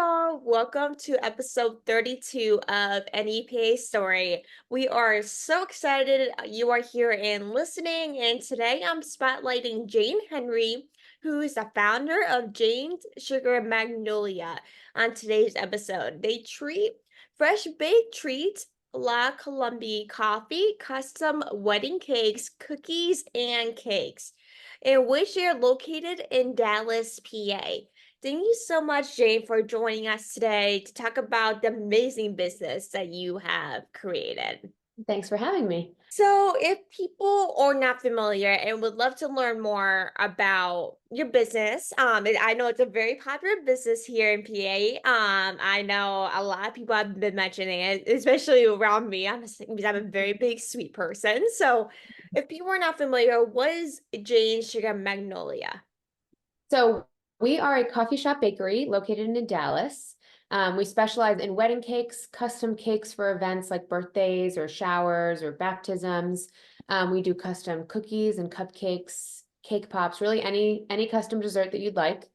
y'all. Welcome to episode 32 of NEPA Story. We are so excited you are here and listening. And today I'm spotlighting Jane Henry, who is the founder of Jane's Sugar Magnolia on today's episode. They treat fresh baked treats, La Colombe coffee, custom wedding cakes, cookies, and cakes, in which they're located in Dallas, PA. Thank you so much, Jane, for joining us today to talk about the amazing business that you have created. Thanks for having me. So, if people are not familiar and would love to learn more about your business, I know it's a very popular business here in PA. I know a lot of people have been mentioning it, especially around me. Honestly, because I'm a very big sweet person. So, if people are not familiar, what is Jane Sugar Magnolia? So, we are a coffee shop bakery located in Dallas. We specialize in wedding cakes, custom cakes for events like birthdays or showers or baptisms. We do custom cookies and cupcakes, cake pops, really any custom dessert that you'd like.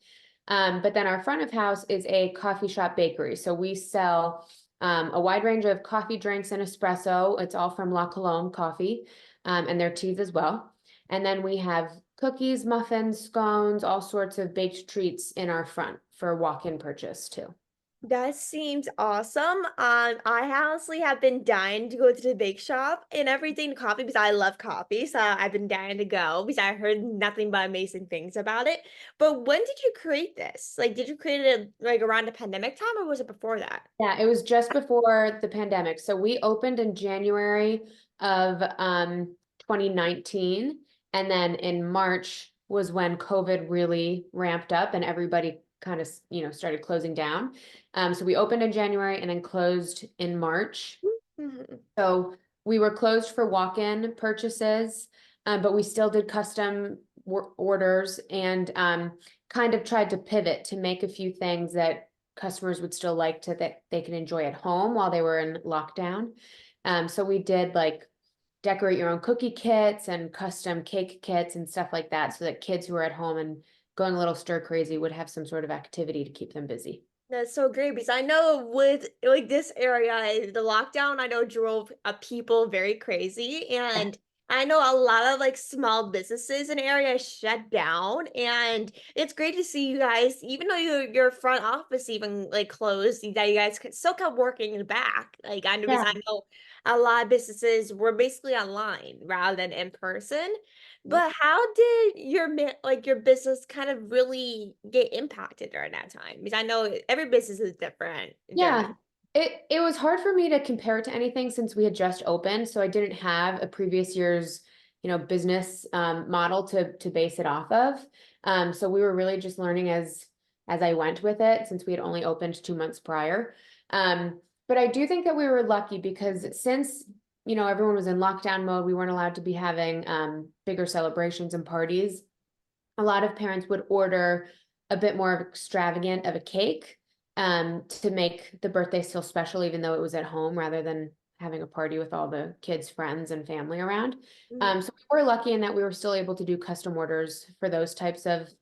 But then our front of house is a coffee shop bakery. So we sell a wide range of coffee drinks and espresso. It's all from La Colombe coffee, and their teas as well. And then we have cookies, muffins, scones, all sorts of baked treats in our front for walk-in purchase too. That seems awesome. I honestly have been dying to go to the bake shop and everything coffee because I love coffee. So I've been dying to go because I heard nothing but amazing things about it. But when did you create this? Like, did you create it like around the pandemic time or was it before that? Yeah, it was just before the pandemic. So we opened in January of 2019. And then in March was when COVID really ramped up and everybody kind of, started closing down. So we opened in January and then closed in March. Mhm. So we were closed for walk-in purchases, but we still did custom orders and kind of tried to pivot to make a few things that customers would still like to that they can enjoy at home while they were in lockdown. So we did like decorate your own cookie kits and custom cake kits and stuff like that so that kids who are at home and going a little stir crazy would have some sort of activity to keep them busy. That's so great because I know with like this area, the lockdown, I know drove people very crazy. And I know a lot of like small businesses in the area shut down. And it's great to see you guys, even though your front office even like closed, that you guys still kept working back. Like I know because Yeah. I know a lot of businesses were basically online rather than in person. But how did your business kind of really get impacted during that time? Because I know every business is different during that. Yeah, it was hard for me to compare it to anything since we had just opened, so I didn't have a previous year's, business model to base it off of. So we were really just learning as I went with it since we had only opened 2 months prior. But I do think that we were lucky because since everyone was in lockdown mode, we weren't allowed to be having bigger celebrations and parties. A lot of parents would order a bit more extravagant of a cake to make the birthday still special, even though it was at home rather than having a party with all the kids, friends, and family around. Mhm. So we were lucky in that we were still able to do custom orders for those types of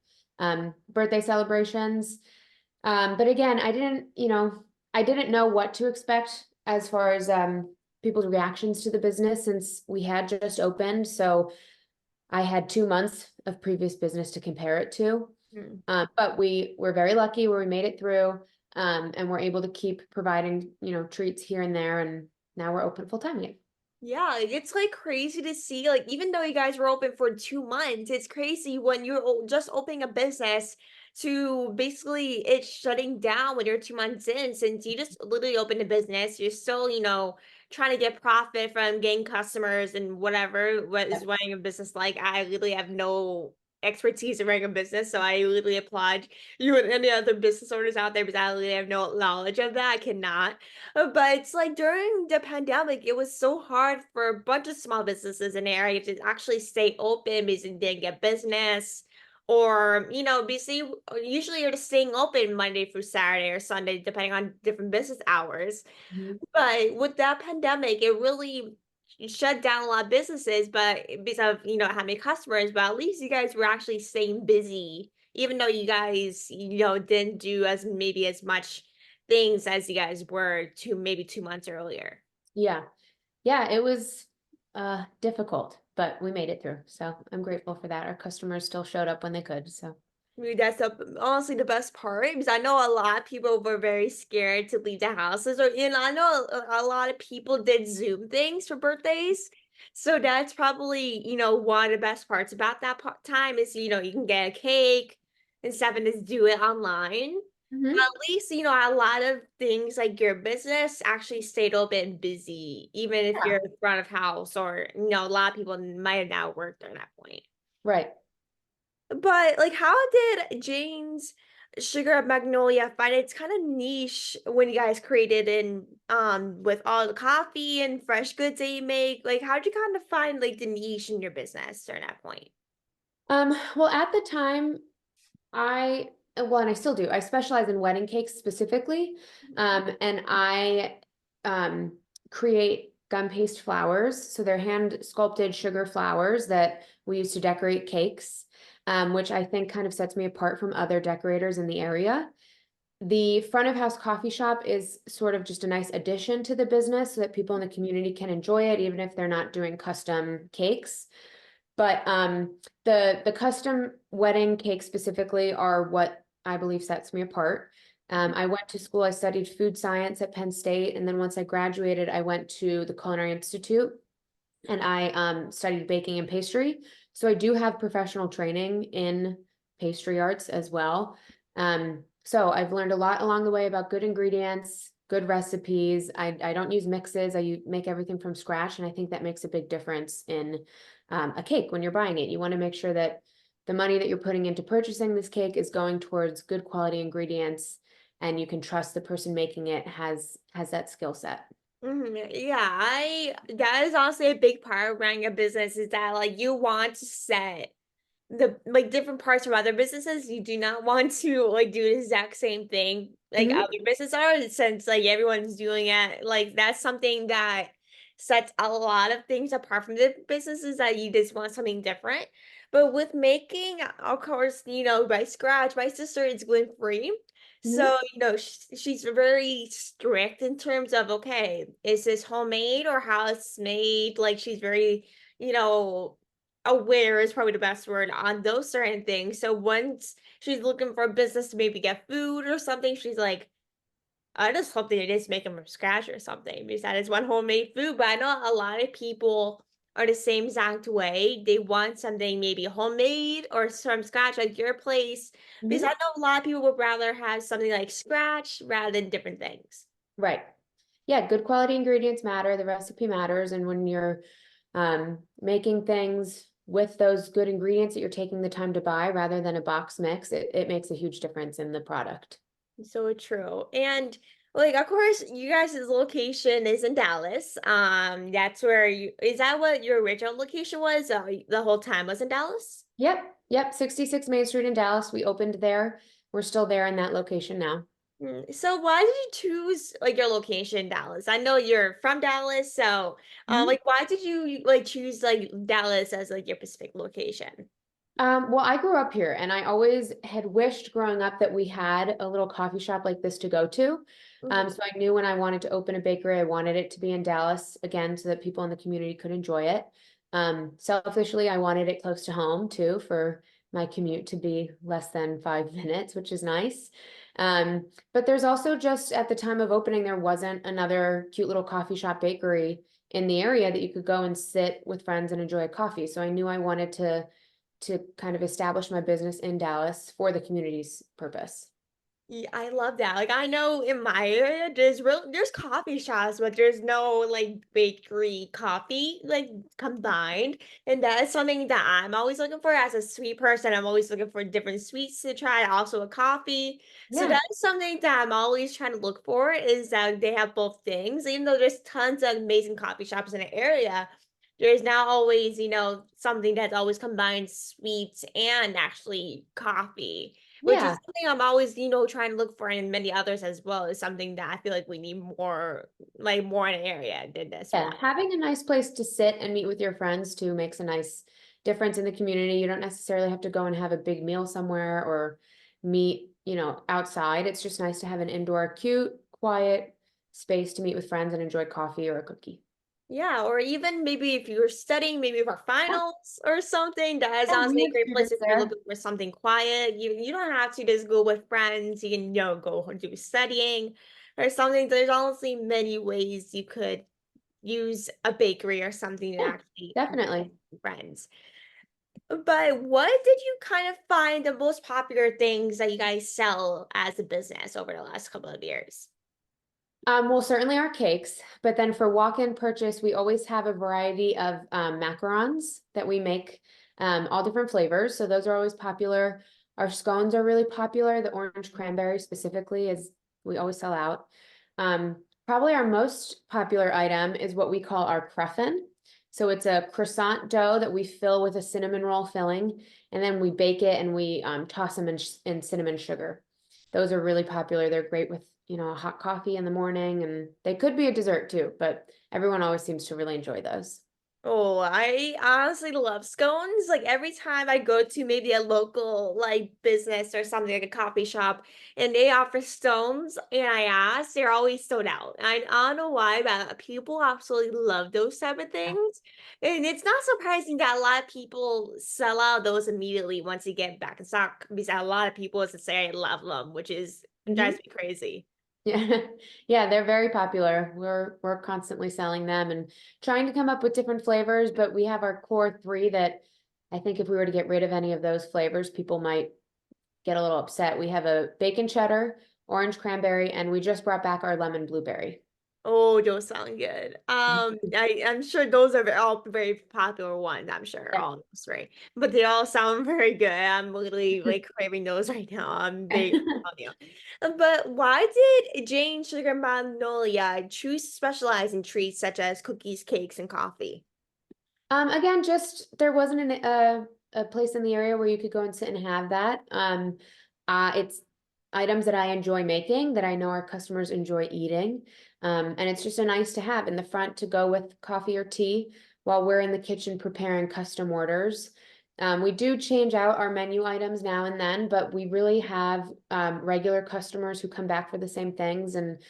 birthday celebrations. But again, I didn't know what to expect as far as people's reactions to the business since we had just opened. So I had 2 months of previous business to compare it to. Mhm. But we were very lucky where we made it through, and we're able to keep providing, treats here and there. And now we're open full time again. Yeah, it's like crazy to see. Like, even though you guys were open for 2 months, it's crazy when you're just opening a business to basically it shutting down when you're 2 months in. Since you just literally opened a business, you're still, trying to get profit from getting customers and whatever. What is running a business like? I literally have no expertise in running a business, so I literally applaud you and any other business owners out there because I literally have no knowledge of that. I cannot. But it's like during the pandemic, it was so hard for a bunch of small businesses in the area to actually stay open because they didn't get business. Or, basically, usually you're just staying open Monday through Saturday or Sunday, depending on different business hours. Mhm. But with that pandemic, it really shut down a lot of businesses, but because of, having customers, but at least you guys were actually staying busy, even though you guys, didn't do as maybe as much things as you guys were maybe 2 months earlier. Yeah. Yeah, it was difficult, but we made it through. So I'm grateful for that. Our customers still showed up when they could. So Maybe that's honestly the best part because I know a lot of people were very scared to leave the houses, or I know a lot of people did Zoom things for birthdays. So that's probably one of the best parts about that time is you can get a cake instead of just do it online. But Mhm. at least a lot of things like your business actually stayed open busy, even if Yeah. you're in front of house or a lot of people might have not worked during that point. Right. But, like, how did Jane's Sugar of Magnolia find its kinda niche when you guys created with all the coffee and fresh goods that you make? Like, how'd you kind of find, like, the niche in your business during that point? Well, at the time, well, and I still do. I specialize in wedding cakes specifically, and I um, create gum paste flowers. So they're hand sculpted sugar flowers that we use to decorate cakes, which I think kind of sets me apart from other decorators in the area. The front of house coffee shop is sort of just a nice addition to the business so that people in the community can enjoy it, even if they're not doing custom cakes. But the custom wedding cakes specifically are what I believe sets me apart. I went to school, I studied food science at Penn State, and then once I graduated, I went to the Culinary Institute and I studied baking and pastry. So I do have professional training in pastry arts as well. So I've learned a lot along the way about good ingredients, good recipes. I don't use mixes. Make everything from scratch, and I think that makes a big difference in a cake when you're buying it. You want to make sure that the money that you're putting into purchasing this cake is going towards good quality ingredients, and you can trust the person making it has that skill set. Yeah, that is honestly a big part of running a business is that, like, you want to set the like different parts from other businesses, you do not want to like do the exact same thing like Mhm. other businesses are since like everyone's doing it. Like that's something that sets a lot of things apart from the businesses that you just want something different. But with making, of course, by scratch, my sister is gluten free. Mhm. So, she's very strict in terms of, okay, is this homemade or how it's made? Like she's very, you know, aware is probably the best word on those certain things. So once she's looking for a business to maybe get food or something, she's like, I just hope they just make them from scratch or something because that is one homemade food. But I know a lot of people are the same exact way. They want something maybe homemade or from scratch, like your place. Because I Mhm. know a lot of people would rather have something like scratch rather than different things. Right. Yeah, good quality ingredients matter, the recipe matters, and when you're making things with those good ingredients that you're taking the time to buy rather than a box mix, it makes a huge difference in the product. So true. And like of course you guys' location is in Dallas. That's where is that what your original location was? The whole time was in Dallas? Yep, 66 Main Street in Dallas. We opened there. We're still there in that location now. So why did you choose like your location in Dallas? I know you're from Dallas, so Mhm. like why did you like choose like Dallas as like your specific location? Well, I grew up here and I always had wished growing up that we had a little coffee shop like this to go to. Mhm. So I knew when I wanted to open a bakery, I wanted it to be in Dallas again so that people in the community could enjoy it. Selfishly, I wanted it close to home too for my commute to be less than 5 minutes, which is nice. But there's also just at the time of opening, there wasn't another cute little coffee shop bakery in the area that you could go and sit with friends and enjoy a coffee. So I knew I wanted to kind of establish my business in Dallas for the community's purpose. Yeah, I love that. Like I know in my area there's coffee shops, but there's no like bakery coffee like combined. And that is something that I'm always looking for as a sweet person. I'm always looking for different sweets to try, also a coffee. So Yeah, that is something that I'm always trying to look for is that they have both things. Even though there's tons of amazing coffee shops in the area, there's now always, something that always combines sweets and actually coffee, which is yeah, something I'm always, trying to look for in many others as well, is something that I feel like we need more, like more in the area than this yeah. one. Having a nice place to sit and meet with your friends too makes a nice difference in the community. You don't necessarily have to go and have a big meal somewhere or meet, outside. It's just nice to have an indoor, cute, quiet space to meet with friends and enjoy coffee or a cookie. Yeah, or even maybe if you're studying, maybe for Yeah, finals or something, that is yeah, honestly we a have great place students if you're there. looking for something quiet. You don't have to just go with friends. You can, go do studying or something. There's honestly many ways you could use a bakery or something to Yeah, actually definitely. with friends. But what did you kind of find the most popular things that you guys sell as a business over the last couple of years? Well, certainly our cakes, but then for walk-in purchase, we always have a variety of macarons that we make, all different flavors. So those are always popular. Our scones are really popular. The orange cranberry specifically is we always sell out. Probably our most popular item is what we call our cruffin. So it's a croissant dough that we fill with a cinnamon roll filling, and then we bake it and we toss them in cinnamon sugar. Those are really popular. They're great with, a hot coffee in the morning, and they could be a dessert too, but everyone always seems to really enjoy those. Oh, I honestly love scones. Like every time I go to maybe a local like business or something like a coffee shop and they offer scones and I ask, they're always sold out. I don't know why, but people absolutely love those type of things. And it's not surprising that a lot of people sell out those immediately once they get back in stock because a lot of people just say I love them, which is drives Mhm. me crazy. Yeah, yeah, they're very popular. We're constantly selling them and trying to come up with different flavors, but we have our core three that I think if we were to get rid of any of those flavors, people might get a little upset. We have a bacon cheddar, orange cranberry, and we just brought back our lemon blueberry. Oh, those sound good. I'm sure those are all very popular ones. I'm sure Yeah. all those three, but they all sound very good. I'm literally like craving those right now. I'm big on you. But why did Jane Sugar Magnolia choose to specialize in treats such as cookies, cakes, and coffee? Again, just there wasn't a place in the area where you could go and sit and have that. It's items that I enjoy making that I know our customers enjoy eating. And it's just a nice to have in the front to go with coffee or tea while we're in the kitchen preparing custom orders. We do change out our menu items now and then, but we really have regular customers who come back for the same things, and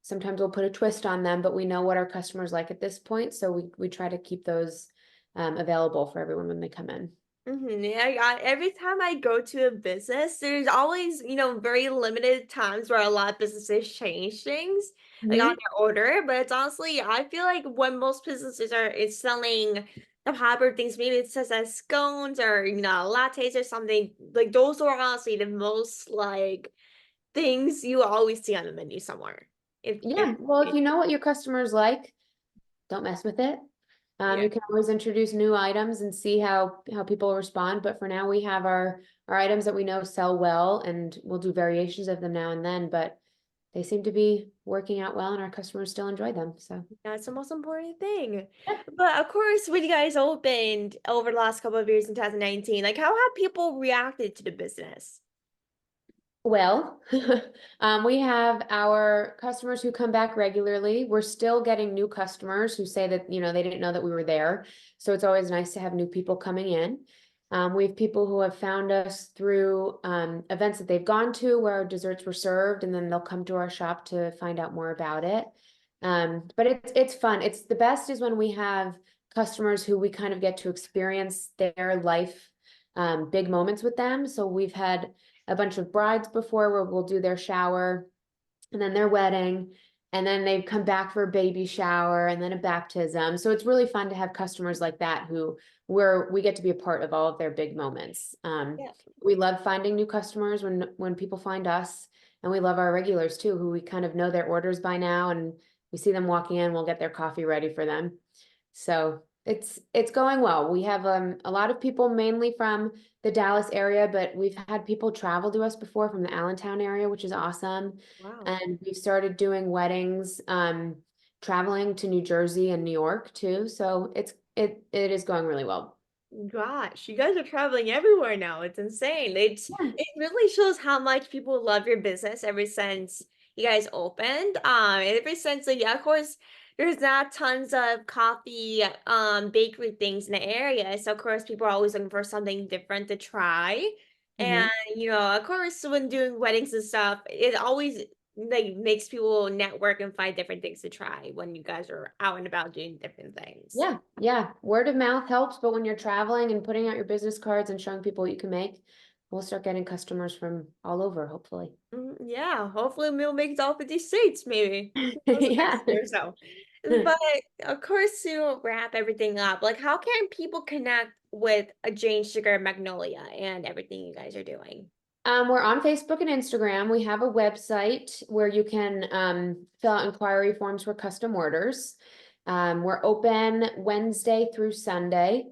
sometimes we'll put a twist on them, but we know what our customers like at this point, so we try to keep those available for everyone when they come in. Yeah, every time I go to a business, there's always, very limited times where a lot of businesses change things like on Mhm. their order. But it's honestly, I feel like when most businesses are is selling the popular things, maybe it says as scones or lattes or something, like those are honestly the most like things you always see on the menu somewhere. Yeah, well, if you know what your customers like, don't mess with it. Yeah. You can always introduce new items and see how people respond. But for now, we have our items that we know sell well, and we'll do variations of them now and then. But they seem to be working out well, and our customers still enjoy them. So. That's the most important thing. But of course, when you guys opened over the last couple of years in 2019, like how have people reacted to the business? Well, we have our customers who come back regularly. We're still getting new customers who say that, they didn't know that we were there. So it's always nice to have new people coming in. We have people who have found us through events that they've gone to where our desserts were served, and then they'll come to our shop to find out more about it. But it's fun. It's the best is when we have customers who we kind of get to experience their life big moments with them. So we've had a bunch of brides before where we'll do their shower and then their wedding, and then they come back for a baby shower and then a baptism. So it's really fun to have customers like that who where we get to be a part of all of their big moments. Yeah. We love finding new customers when people find us, and we love our regulars too, who we kind of know their orders by now, and we see them walking in, we'll get their coffee ready for them. So it's going well. We have a lot of people mainly from the Dallas area, but we've had people travel to us before from the Allentown area, which is awesome. Wow. And we've started doing weddings, traveling to New Jersey and New York too. So it is going really well. Gosh, you guys are traveling everywhere now. It's insane. It really shows how much people love your business ever since you guys opened. Ever since like yeah, of course, there's not tons of coffee bakery things in the area. So of course people are always looking for something different to try. And, Mhm. of course, when doing weddings and stuff, it always like makes people network and find different things to try when you guys are out and about doing different things. Yeah, yeah. Word of mouth helps, but when you're traveling and putting out your business cards and showing people what you can make, we'll start getting customers from all over, hopefully. Yeah, hopefully we'll make it all 50 states, maybe. Who knows, Yeah. next year or so. But of course, to wrap everything up, like how can people connect with a Jane Sugar Magnolia and everything you guys are doing? We're on Facebook and Instagram. We have a website where you can fill out inquiry forms for custom orders. We're open Wednesday through Sunday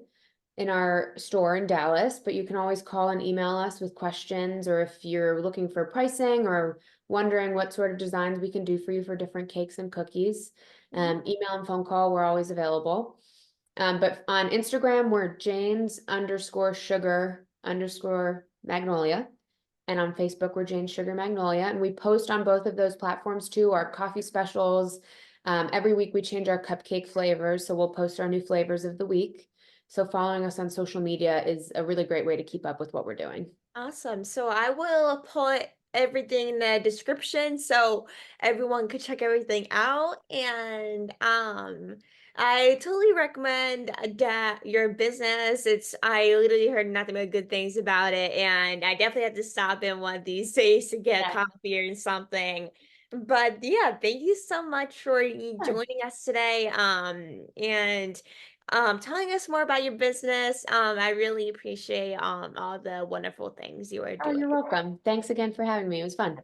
in our store in Dallas, but you can always call and email us with questions, or if you're looking for pricing or wondering what sort of designs we can do for you for different cakes and cookies. Mhm. Email and phone call, we're always available. But on Instagram, we're Jane's_sugar_magnolia. And on Facebook, we're Jane's Sugar Magnolia. And we post on both of those platforms too, our coffee specials. Every week we change our cupcake flavors. So we'll post our new flavors of the week. So following us on social media is a really great way to keep up with what we're doing. Awesome. So I will put everything in the description so everyone could check everything out. And I totally recommend that your business. I literally heard nothing but good things about it. And I definitely have to stop in one of these days to get Yeah. coffee or something. But yeah, thank you so much for Sure. joining us today. And telling us more about your business. I really appreciate all the wonderful things you are Oh, doing. you're welcome. Thanks again for having me. It was fun.